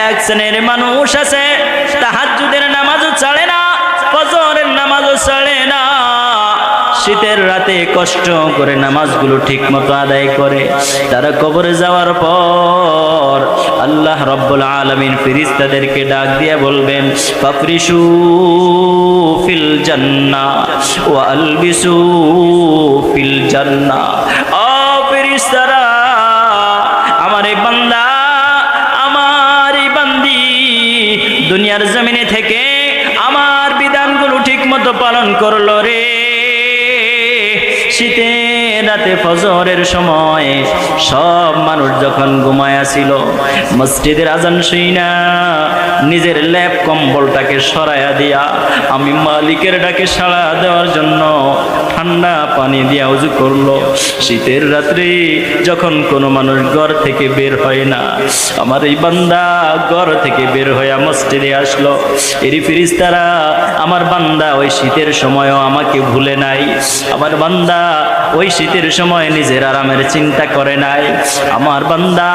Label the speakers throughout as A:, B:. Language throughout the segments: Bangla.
A: এক শ্রেণীর মানুষ আছে তাহাজ্জুদের নামাজও ছাড়ে না, ফজরের নামাজও ছাড়ে না, শীতের রাতে কষ্ট করে নামাজগুলো ঠিক মতো আদায় করে। তারা কবরে যাওয়ার পর আল্লাহ রাব্বুল আলামিন ফেরেশতাদেরকে ডাক দিয়ে বলবেন, ফাফরিশু ফিল জান্নাহ ওয়া আলবিসু ফিল জান্নাহ। ও ফেরেশতারা, আমার এই বান্দা, আমার এই বান্দি দুনিয়ার জমিনে থেকে আমার বিধানগুলো ঠিক মতো পালন করলো রে। শীতের রাতে ফজরের সময় সব মানুষ যখন ঘুমায়া ছিল, মসজিদের আজান শুইনা নিজের ল্যাপ কম্বলটাকে সরাইয়া দিয়া আমি মালিকের ডাকে সাড়া দেওয়ার জন্য ঠান্ডা পানি দিয়া উজু করলো। শীতের রাত্রে যখন কোনো মানুষ ঘর থেকে বের হয় না, আমার এই বান্দা ঘর থেকে বের হইয়া মসজিদে আসলো। এরই ফেরেশতারা, আমার বান্দা ওই শীতের সময়ও আমাকে ভুলে নাই, আমার বান্দা ওই শীতের সময় নিজের আরামের চিন্তা করে নাই, আমার বান্দা,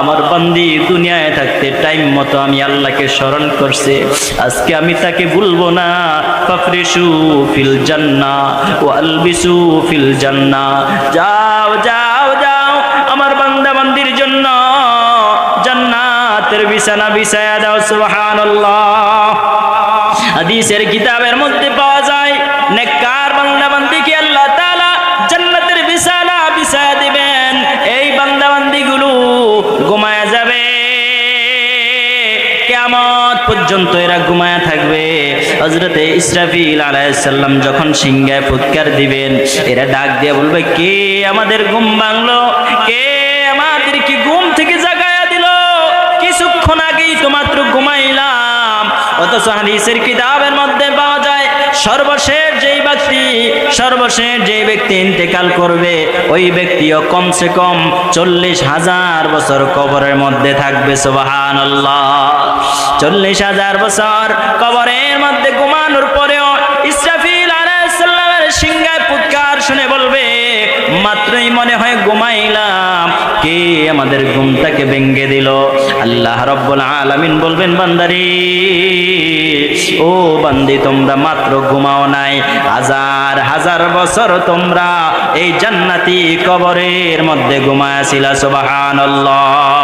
A: আমার বান্দি দুনিয়ায় থাকতে টাইম মতো আমি আল্লাহকে স্মরণ করছে, আজকে আমি তাকে ভুলবো না। ফাফরিশু ফিল জান্নাহ ওয়া আলবিসু ফিল জান্নাহ। যাও যাও যাও, আমার বান্দা বান্দির জন্য জান্নাতের বিছানা বিছায়া দাও। সুবহানাল্লাহ। হাদিসের কিতাবের মধ্যে পাওয়া যায়, নেককার বান্দা বান্দিকে আল্লাহ তাআলা জান্নাতের বিছানা বিছায়া দিবেন। এই বান্দা বান্দিগুলো ঘুমায়া যাবে, কিয়ামত পর্যন্ত এরা ঘুমায়া থাকবে। হযরতে ইসরাফিল আলাইহিস সালাম যখন সিংহায় ফুৎকার দিবেন, এরা ডাক দিয়ে বলবে, কে আমাদের ঘুম ভাঙলো, কে আমাদেরকে ঘুম থেকে জাগায়া দিল, কিছুক্ষণ আগেই তো মাত্র ঘুমাইলাম। অথচ হাদিসের কিতাবের মধ্যে পাওয়া যায়, সর্বশেষ যেই ব্যক্তি ইন্তেকাল করবে, ওই ব্যক্তিও কমসে কম 40,000 বছর কবরের মধ্যে থাকবে। সুবহানাল্লাহ। 40,000 বছর কবরের মধ্যে ঘুমানোর পরেও ইসরাফিল আলাইহিস সালামের সিংহায় ফুৎকার শুনে বলবে, মাত্রই মনে হয় ঘুমাইলাম, কে আমাদের ঘুমটাকে ভেঙে দিল? আল্লাহ রাব্বুল আলামিন বলবেন, বান্দারে, ও বান্দি, তোমরা মাত্র ঘুমাও নাই, হাজার হাজার বছর তোমরা এই জান্নাতি কবরের মধ্যে ঘুমায়াছিলা। সুবহানাল্লাহ।